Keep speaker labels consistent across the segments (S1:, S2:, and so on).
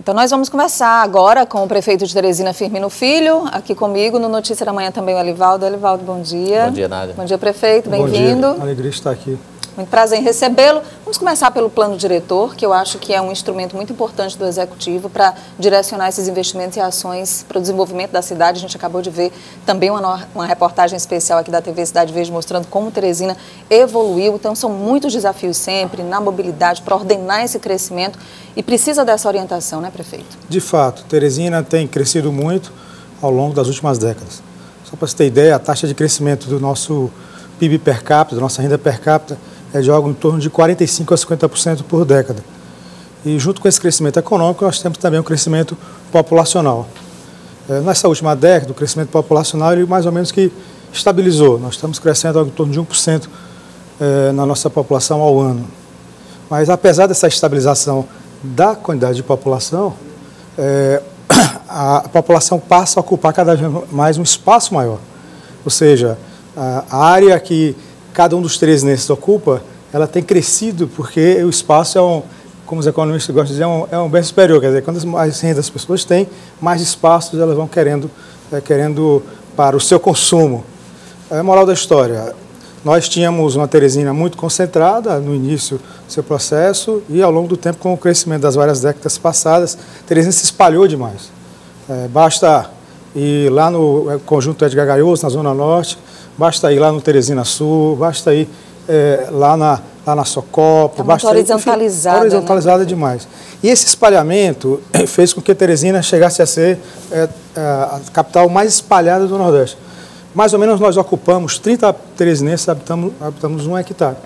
S1: Então nós vamos conversar agora com o prefeito de Teresina, Firmino Filho, aqui comigo no Notícia da Manhã também o Elivaldo. Elivaldo, bom dia.
S2: Bom dia, Nádia.
S1: Bom dia, prefeito, bem-vindo.
S3: Bom dia, alegria de estar aqui.
S1: Muito prazer em recebê-lo. Vamos começar pelo plano diretor, que eu acho que é um instrumento muito importante do Executivo para direcionar esses investimentos e ações para o desenvolvimento da cidade. A gente acabou de ver também uma reportagem especial aqui da TV Cidade Verde mostrando como Teresina evoluiu. Então são muitos desafios sempre na mobilidade para ordenar esse crescimento e precisa dessa orientação, né, prefeito?
S3: De fato, Teresina tem crescido muito ao longo das últimas décadas. Só para você ter ideia, a taxa de crescimento do nosso PIB per capita, da nossa renda per capita, é de algo em torno de 45% a 50% por década. E junto com esse crescimento econômico, nós temos também um crescimento populacional. Nessa última década, o crescimento populacional ele mais ou menos que estabilizou. Nós estamos crescendo algo em torno de 1% na nossa população ao ano. Mas apesar dessa estabilização da quantidade de população, a população passa a ocupar cada vez mais um espaço maior. Ou seja, a área que cada um dos teresinenses ocupa, ela tem crescido porque o espaço como os economistas gostam de dizer, é um bem superior. Quer dizer, quanto mais renda as pessoas têm, mais espaços elas vão querendo para o seu consumo. É a moral da história. Nós tínhamos uma Teresina muito concentrada no início do seu processo e ao longo do tempo, com o crescimento das várias décadas passadas, Teresina se espalhou demais. Basta ir lá no Conjunto Edgar Gaioso, na Zona Norte, basta ir lá no Teresina Sul, basta ir lá na Socopo.
S1: Está horizontalizada.
S3: Horizontalizada, né? Demais. E esse espalhamento fez com que Teresina chegasse a ser a capital mais espalhada do Nordeste. Mais ou menos nós ocupamos 30 teresinenses, habitamos 1 hectare.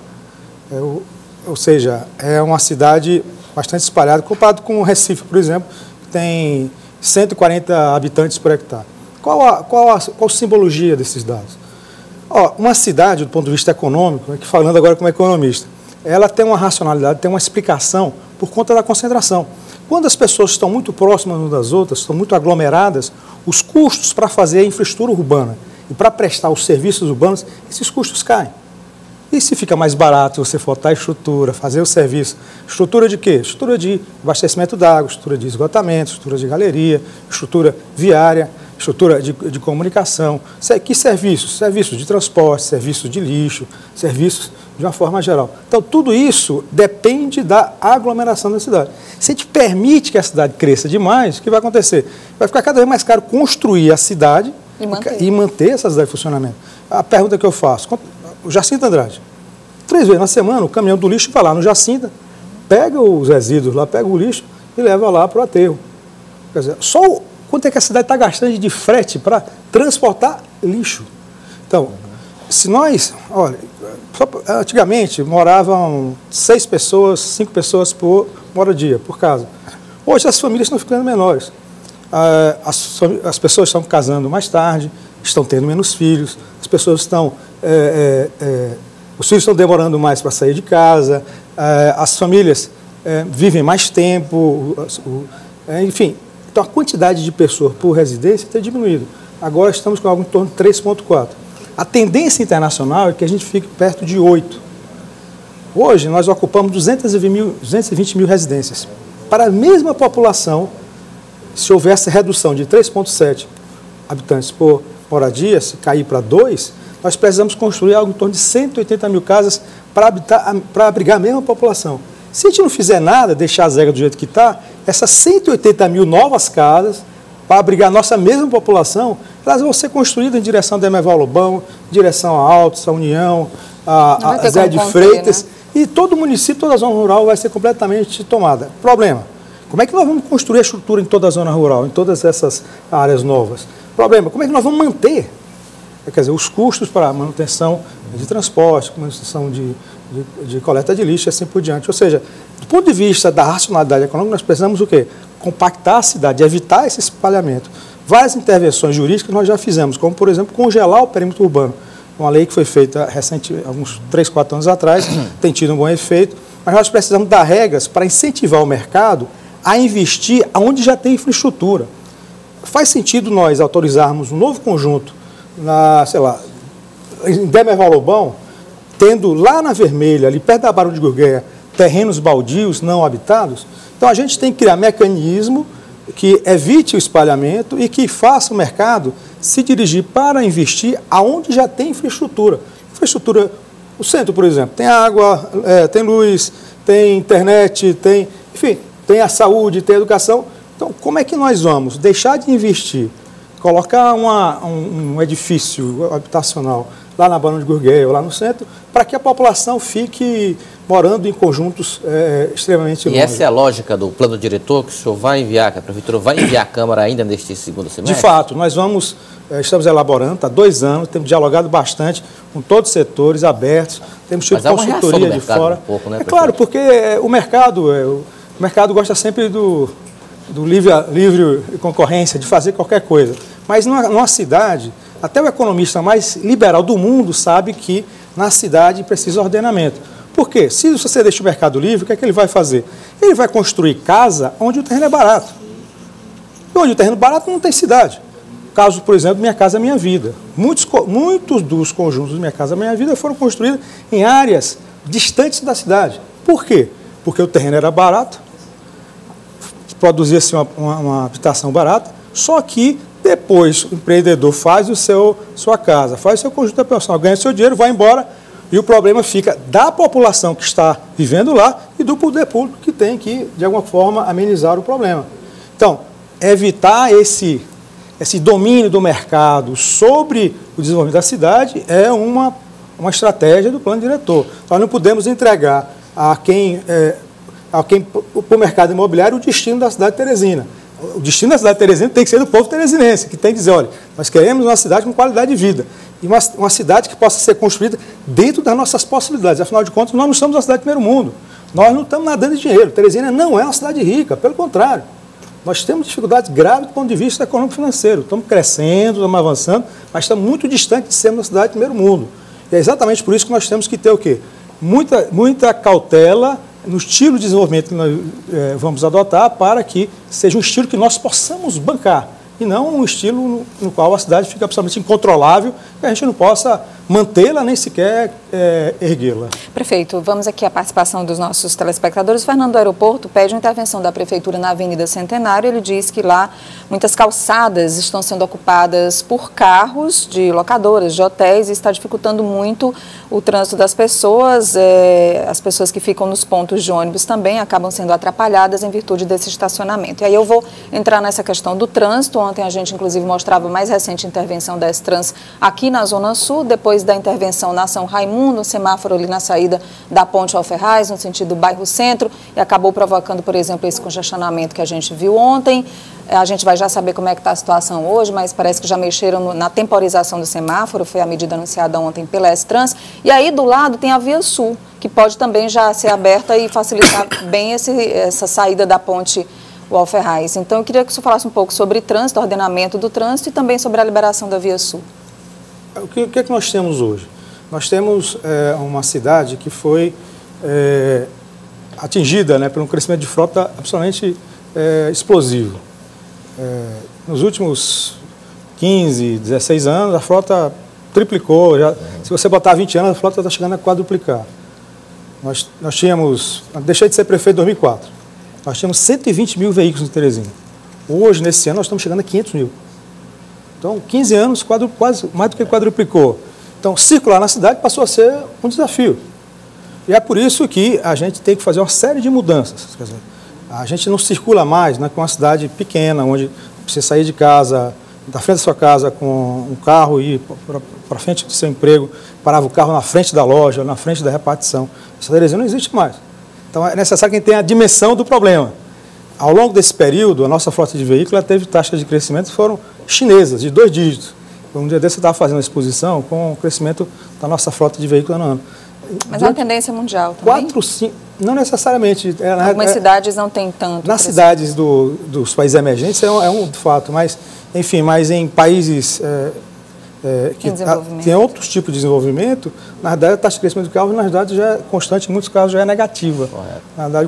S3: Ou seja, é uma cidade bastante espalhada, comparado com o Recife, por exemplo, que tem 140 habitantes por hectare. Qual a simbologia desses dados? Uma cidade, do ponto de vista econômico, que falando agora como economista, ela tem uma racionalidade, tem uma explicação por conta da concentração. Quando as pessoas estão muito próximas umas das outras, estão muito aglomeradas, os custos para fazer a infraestrutura urbana e para prestar os serviços urbanos, esses custos caem. E se fica mais barato você botar a estrutura, fazer o serviço, estrutura de quê? Estrutura de abastecimento d'água, estrutura de esgotamento, estrutura de galeria, estrutura viária, estrutura de comunicação. Que serviços? Serviços de transporte, serviços de lixo, serviços de uma forma geral. Então, tudo isso depende da aglomeração da cidade. Se a gente permite que a cidade cresça demais, o que vai acontecer? Vai ficar cada vez mais caro construir a cidade e manter essa cidade em funcionamento. A pergunta que eu faço, o Jacinto Andrade, 3 vezes na semana, o caminhão do lixo vai lá no Jacinto, pega os resíduos lá, pega o lixo e leva lá para o aterro. Quer dizer, quanto é que a cidade está gastando de frete para transportar lixo? Então, se nós... Olha, antigamente moravam 6 pessoas, 5 pessoas por moradia, por casa. Hoje as famílias estão ficando menores. As pessoas estão casando mais tarde, estão tendo menos filhos, as pessoas estão... os filhos estão demorando mais para sair de casa, as famílias vivem mais tempo, enfim... Então, a quantidade de pessoas por residência tem diminuído. Agora estamos com algo em torno de 3,4. A tendência internacional é que a gente fique perto de 8. Hoje, nós ocupamos 220 mil residências. Para a mesma população, se houvesse redução de 3,7 habitantes por moradia, se cair para 2, nós precisamos construir algo em torno de 180 mil casas para abrigar a mesma população. Se a gente não fizer nada, deixar a zega do jeito que está, essas 180 mil novas casas, para abrigar a nossa mesma população, elas vão ser construídas em direção a Demerval Lobão, em direção a Altos, a União, a Zé de Freitas, né? E todo o município, toda a zona rural vai ser completamente tomada. Problema, como é que nós vamos construir a estrutura em toda a zona rural, em todas essas áreas novas? Problema, como é que nós vamos manter? Quer dizer, os custos para a manutenção de transporte, manutenção de coleta de lixo e assim por diante. Ou seja, do ponto de vista da racionalidade econômica, nós precisamos o quê? Compactar a cidade, evitar esse espalhamento. Várias intervenções jurídicas nós já fizemos, como, por exemplo, congelar o perímetro urbano. Uma lei que foi feita recentemente, alguns 3, 4 anos atrás, tem tido um bom efeito, mas nós precisamos dar regras para incentivar o mercado a investir onde já tem infraestrutura. Faz sentido nós autorizarmos um novo conjunto em Demerval Lobão, tendo lá na Vermelha, ali perto da Barão de Gurgueia, terrenos baldios não habitados, Então, a gente tem que criar mecanismo que evite o espalhamento e que faça o mercado se dirigir para investir aonde já tem infraestrutura. Infraestrutura, o centro, por exemplo, tem água, tem luz, tem internet, enfim, tem a saúde, tem a educação. Então, como é que nós vamos deixar de investir, colocar um edifício habitacional lá na Barão de Gurgueia ou lá no centro, para que a população fique morando em conjuntos extremamente longe.
S2: E essa é a lógica do plano diretor que o senhor vai enviar, que a Prefeitura vai enviar à Câmara ainda neste segundo semestre?
S3: De fato, nós estamos elaborando, há 2 anos, temos dialogado bastante com todos os setores abertos, temos tido consultoria de fora.
S2: Um pouco, né,
S3: claro, porque o mercado gosta sempre do livre concorrência, de fazer qualquer coisa. Mas numa cidade, até o economista mais liberal do mundo sabe que na cidade precisa ordenamento. Por quê? Se você deixa o mercado livre, o que é que ele vai fazer? Ele vai construir casa onde o terreno é barato. E onde o terreno é barato não tem cidade. Caso, por exemplo, Minha Casa Minha Vida. Muitos dos conjuntos Minha Casa Minha Vida foram construídos em áreas distantes da cidade. Por quê? Porque o terreno era barato, produzia-se uma habitação barata, só que depois o empreendedor faz sua casa, faz o seu conjunto habitacional, ganha seu dinheiro, vai embora e o problema fica da população que está vivendo lá e do poder público que tem que, de alguma forma, amenizar o problema. Então, evitar esse domínio do mercado sobre o desenvolvimento da cidade é uma estratégia do plano diretor. Nós não podemos entregar para o mercado imobiliário o destino da cidade de Teresina. O destino da cidade de Teresina tem que ser do povo teresinense, que tem que dizer, olha, nós queremos uma cidade com qualidade de vida e uma cidade que possa ser construída dentro das nossas possibilidades. Afinal de contas, nós não somos uma cidade de primeiro mundo. Nós não estamos nadando de dinheiro. Teresina não é uma cidade rica, pelo contrário. Nós temos dificuldades graves do ponto de vista econômico-financeiro. Estamos crescendo, estamos avançando, mas estamos muito distantes de sermos uma cidade de primeiro mundo. E é exatamente por isso que nós temos que ter o quê? Muita cautela no estilo de desenvolvimento que nós vamos adotar para que seja um estilo que nós possamos bancar e não um estilo no qual a cidade fica absolutamente incontrolável e a gente não possa mantê-la nem sequer erguê-la.
S1: Prefeito, vamos aqui à participação dos nossos telespectadores. Fernando do Aeroporto pede uma intervenção da Prefeitura na Avenida Centenário. Ele diz que lá muitas calçadas estão sendo ocupadas por carros de locadoras, de hotéis, e está dificultando muito o trânsito das pessoas. As pessoas que ficam nos pontos de ônibus também acabam sendo atrapalhadas em virtude desse estacionamento. E aí eu vou entrar nessa questão do trânsito. Ontem a gente, inclusive, mostrava a mais recente intervenção da S-Trans aqui na Zona Sul, depois da intervenção na São Raimundo, um semáforo ali na saída da Ponte ao Ferraz, no sentido do bairro Centro, e acabou provocando, por exemplo, esse congestionamento que a gente viu ontem. A gente vai já saber como é que está a situação hoje, mas parece que já mexeram na temporização do semáforo, foi a medida anunciada ontem pela S-Trans. E aí do lado tem a Via Sul, que pode também já ser aberta e facilitar bem essa saída da Ponte ao Ferraz. Então eu queria que o senhor falasse um pouco sobre trânsito, ordenamento do trânsito e também sobre a liberação da Via Sul.
S3: O que é que nós temos hoje? Nós temos uma cidade que foi atingida por um crescimento de frota absolutamente explosivo. Nos últimos 15, 16 anos, a frota triplicou. Se você botar 20 anos, a frota está chegando a quadruplicar. Nós tínhamos, deixei de ser prefeito em 2004, nós tínhamos 120 mil veículos em Teresina. Hoje, nesse ano, nós estamos chegando a 500 mil. Então, 15 anos, quase mais do que quadruplicou. Então, circular na cidade passou a ser um desafio. E é por isso que a gente tem que fazer uma série de mudanças. Quer dizer, a gente não circula mais com uma cidade pequena, onde você sair de casa, da frente da sua casa com um carro e ir para frente do seu emprego, parava o carro na frente da loja, na frente da repartição. Essa Teresina não existe mais. Então, é necessário que a gente tenha a dimensão do problema. Ao longo desse período, a nossa frota de veículos teve taxas de crescimento que foram chinesas, de 2 dígitos. Um dia desse eu estava fazendo uma exposição com o crescimento da nossa frota de veículos no ano.
S1: Mas é uma tendência mundial também?
S3: 4, 5, não necessariamente.
S1: Algumas cidades não têm tanto.
S3: Nas cidades dos países emergentes é um fato, mas, enfim, em países que tem outros tipos de desenvolvimento, na verdade a taxa de crescimento do carro, na verdade, já é constante, em muitos casos já é negativa. Correto. Na verdade,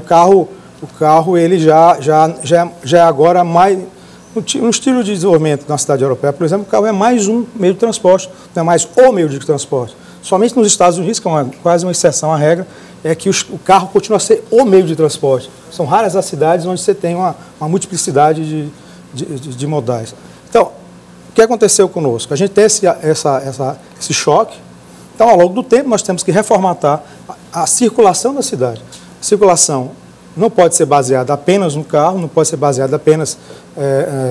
S3: o carro ele já é agora mais... No estilo de desenvolvimento na cidade europeia, por exemplo, o carro é mais um meio de transporte, não é mais o meio de transporte. Somente nos Estados Unidos, que é quase uma exceção à regra, é que o carro continua a ser o meio de transporte. São raras as cidades onde você tem uma multiplicidade de modais. Então, o que aconteceu conosco? A gente tem esse choque. Então, ao longo do tempo, nós temos que reformatar a circulação da cidade. A circulação não pode ser baseada apenas no carro, não pode ser baseada apenas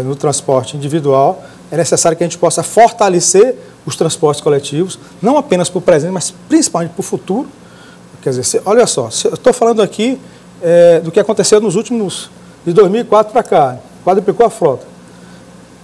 S3: no transporte individual. É necessário que a gente possa fortalecer os transportes coletivos, não apenas para o presente, mas principalmente para o futuro. Quer dizer, olha só, eu estou falando aqui do que aconteceu nos últimos, de 2004 para cá, quadruplicou a frota.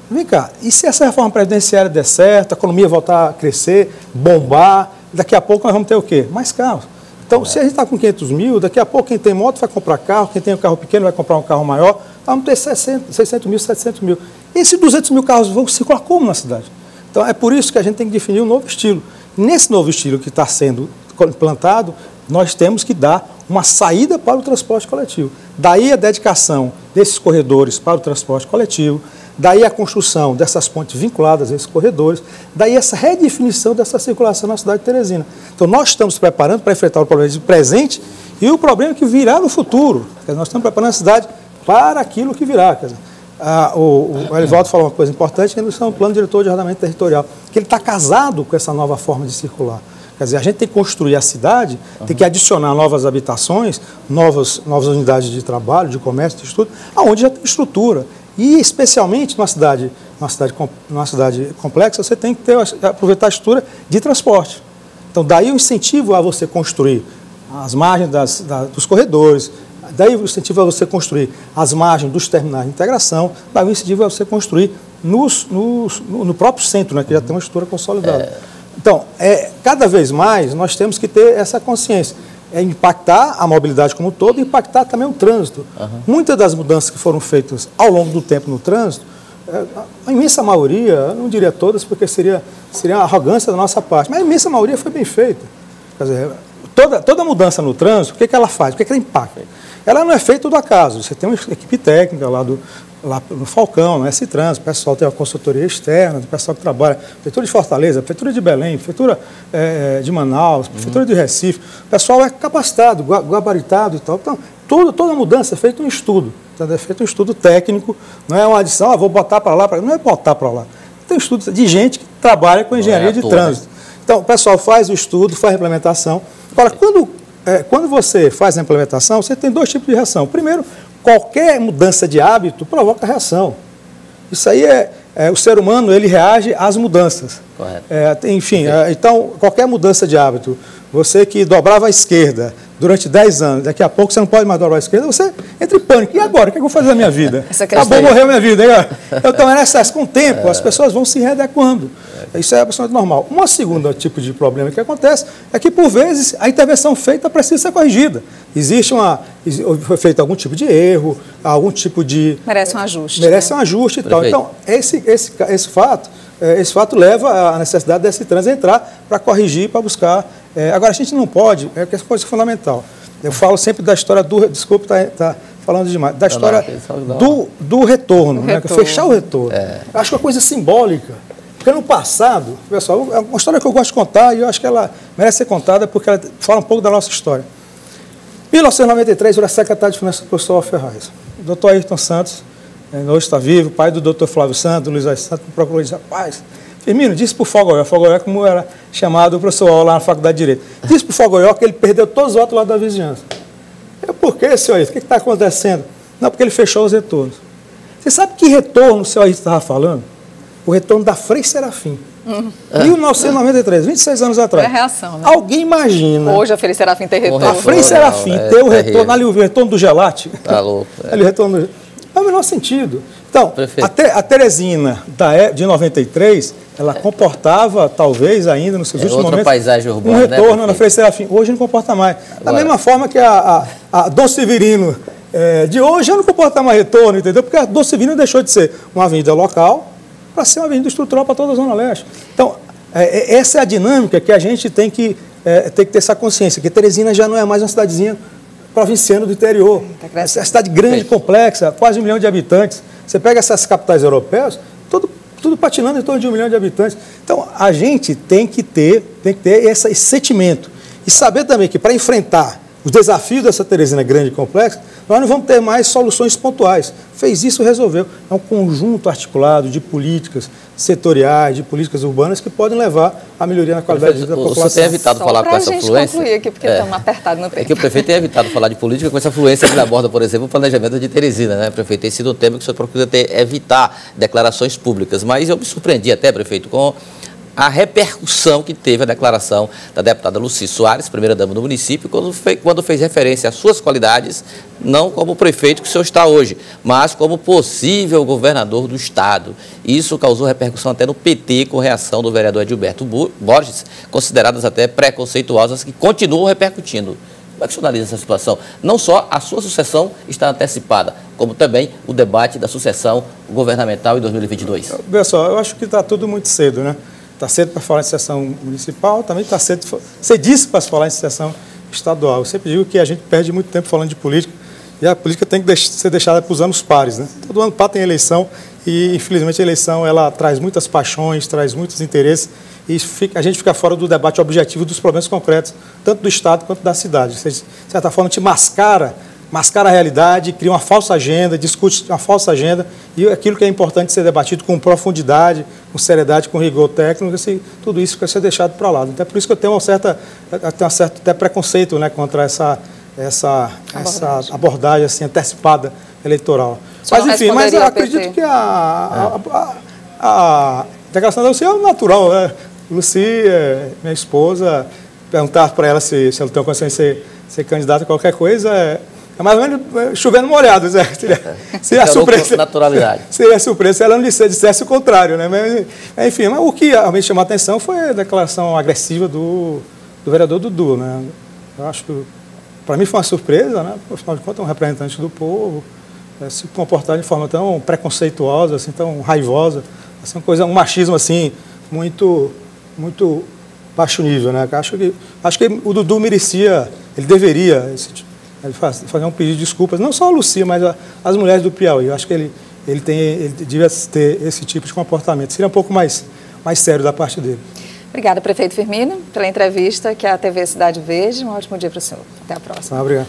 S3: Vem cá, e se essa reforma previdenciária der certo, a economia voltar a crescer, bombar, daqui a pouco nós vamos ter o quê? Mais carros. Então, se a gente está com 500 mil, daqui a pouco quem tem moto vai comprar carro, quem tem um carro pequeno vai comprar um carro maior, vamos ter 600 mil, 700 mil. E esses 200 mil carros vão circular como na cidade? Então, é por isso que a gente tem que definir um novo estilo. Nesse novo estilo que está sendo implantado, nós temos que dar uma saída para o transporte coletivo. Daí a dedicação desses corredores para o transporte coletivo, daí a construção dessas pontes vinculadas a esses corredores, daí essa redefinição dessa circulação na cidade de Teresina. Então, nós estamos preparando para enfrentar o problema de presente e o problema que virá no futuro. Nós estamos preparando a cidade para aquilo que virá. Quer dizer, o Elivaldo falou uma coisa importante, que é o plano diretor de ordenamento territorial, que ele está casado com essa nova forma de circular. Quer dizer, a gente tem que construir a cidade, tem que adicionar novas habitações, novas unidades de trabalho, de comércio, de estudo, aonde já tem estrutura. E, especialmente numa cidade complexa, você tem que aproveitar a estrutura de transporte. Então, daí o incentivo a você construir as margens dos corredores, daí o incentivo a você construir as margens dos terminais de integração, daí o incentivo a você construir no próprio centro, né, que já tem uma estrutura consolidada. Então, cada vez mais nós temos que ter essa consciência. Impactar a mobilidade como um todo e impactar também o trânsito. Muitas das mudanças que foram feitas ao longo do tempo no trânsito, a imensa maioria, eu não diria todas, porque seria uma arrogância da nossa parte, mas a imensa maioria foi bem feita. Quer dizer, toda mudança no trânsito, o que ela faz? O que ela impacta? Ela não é feita do acaso. Você tem uma equipe técnica lá no Falcão, no S-Trans, o pessoal tem uma consultoria externa, o pessoal que trabalha, Prefeitura de Fortaleza, Prefeitura de Belém, Prefeitura de Manaus, Prefeitura de Recife, o pessoal é capacitado, gabaritado e tal. Então, toda mudança é feita um estudo, é feito um estudo técnico, não é uma adição, vou botar para lá, não é botar para lá. Tem um estudo de gente que trabalha com engenharia de trânsito. Então, o pessoal faz o estudo, faz a implementação. Agora, quando você faz a implementação, você tem dois tipos de reação. Primeiro, qualquer mudança de hábito provoca reação. Isso aí o ser humano, ele reage às mudanças. Correto. Então, qualquer mudança de hábito, você que dobrava a esquerda durante 10 anos, daqui a pouco você não pode mais dobrar a esquerda, você entra em pânico. E agora? O que eu vou fazer na minha vida? Acabou, morreu a minha vida. Então, com o tempo, as pessoas vão se readequando. Isso é absolutamente normal. Um segundo tipo de problema que acontece é que, por vezes, a intervenção feita precisa ser corrigida. Foi feito algum tipo de erro, algum tipo de...
S1: Merece um ajuste.
S3: Merece um ajuste e tal. Então, esse fato leva à necessidade desse trânsito entrar para corrigir, para buscar. Agora, a gente não pode, que é coisa fundamental. Eu falo sempre da história desculpe, está falando demais, da história do retorno, né? Fechar o retorno. Eu acho que é uma coisa simbólica. Porque no passado, pessoal, é uma história que eu gosto de contar e eu acho que ela merece ser contada porque ela fala um pouco da nossa história. Em 1993, eu era secretário de Finanças do professor Ferraz. O doutor Ayrton Santos, hoje está vivo, pai do doutor Flávio Santos, Luiz Aires Santos, me procurou e disse: rapaz, Firmino, disse para o Fogoió, como era chamado o professor lá na Faculdade de Direito, disse para o Fogoió que ele perdeu todos os votos lá da vizinhança. Por quê, senhor Ayrton? O que está acontecendo? Não, porque ele fechou os retornos. Você sabe que retorno o senhor Ayrton estava falando? O retorno da Frei Serafim. 1993, 26 anos atrás.
S1: É a reação, né?
S3: Alguém imagina...
S1: Hoje a Frei Serafim tem retorno.
S3: A Frei Serafim ter o retorno, ali o retorno do gelate.
S2: Tá louco.
S3: Ali o retorno do... É o menor sentido. Então, a Teresina de 93, ela comportava, talvez ainda, nos seus últimos momentos,
S2: paisagem urbana,
S3: um retorno na Frei Serafim. Hoje não comporta mais. Da mesma forma que a Dom Severino de hoje já não comporta mais retorno, entendeu? Porque a Dom Severino deixou de ser uma avenida local para ser uma avenida estrutural para toda a Zona Leste. Então, essa é a dinâmica que a gente tem que ter essa consciência, que Teresina já não é mais uma cidadezinha provinciana do interior. É uma cidade grande, complexa, quase 1 milhão de habitantes. Você pega essas capitais europeias, tudo patinando em torno de 1 milhão de habitantes. Então, a gente tem que ter esse sentimento. E saber também que para enfrentar os desafios dessa Teresina grande e complexa, nós não vamos ter mais soluções pontuais. Fez isso, resolveu. É um conjunto articulado de políticas setoriais, de políticas urbanas que podem levar à melhoria na qualidade de vida da população.
S2: Você tem evitado falar com essa fluência?
S1: Só para a gente concluir aqui, porque estamos apertados no tempo.
S2: É que o prefeito tem evitado falar de política com essa fluência que ele aborda, por exemplo, o planejamento de Teresina, né, prefeito? Tem sido um tema que o senhor procura evitar declarações públicas. Mas eu me surpreendi até, prefeito, com a repercussão que teve a declaração da deputada Lucy Soares, primeira-dama do município, quando fez referência às suas qualidades, não como prefeito que o senhor está hoje, mas como possível governador do Estado. Isso causou repercussão até no PT, com reação do vereador Edilberto Borges, consideradas até preconceituosas, que continuam repercutindo. Como é que o senhor analisa essa situação? Não só a sua sucessão está antecipada, como também o debate da sucessão governamental em 2022.
S3: Pessoal, eu acho que está tudo muito cedo, né? Está cedo para falar em sucessão municipal, também está cedíssimo para falar em sucessão estadual. Eu sempre digo que a gente perde muito tempo falando de política e a política tem que ser deixada para os anos pares, né? Todo ano par tem eleição e, infelizmente, a eleição ela traz muitas paixões, traz muitos interesses e a gente fica fora do debate objetivo dos problemas concretos, tanto do Estado quanto da cidade. De certa forma, a gente mascara a realidade, cria uma falsa agenda, discute uma falsa agenda e aquilo que é importante ser debatido com profundidade, com seriedade, com rigor técnico, assim, tudo isso vai ser deixado para lá. Então é por isso que eu tenho um certo até preconceito, né, contra essa abordagem assim, antecipada eleitoral. Mas enfim, eu acredito que a declaração da Lucy é natural, né? Lucy, minha esposa, perguntar para ela se ela tem condição de ser candidata a qualquer coisa, é mais ou menos chovendo molhado, né? Seria surpresa.
S2: Naturalidade.
S3: Seria surpresa se ela não dissesse o contrário, né? Mas, enfim, o que realmente chamou a atenção foi a declaração agressiva do vereador Dudu, né? Eu acho que, para mim, foi uma surpresa, né? Afinal de contas, é um representante do povo, se comportar de forma tão preconceituosa, assim, tão raivosa, assim, um machismo assim, muito baixo nível, né? Acho que o Dudu merecia, ele deveria fazer um pedido de desculpas, não só a Lucy, mas as mulheres do Piauí. Eu acho que ele devia ter esse tipo de comportamento. Seria um pouco mais sério da parte dele.
S1: Obrigada, prefeito Firmino, pela entrevista que a TV Cidade Verde. Um ótimo dia para o senhor. Até a próxima.
S3: Obrigado.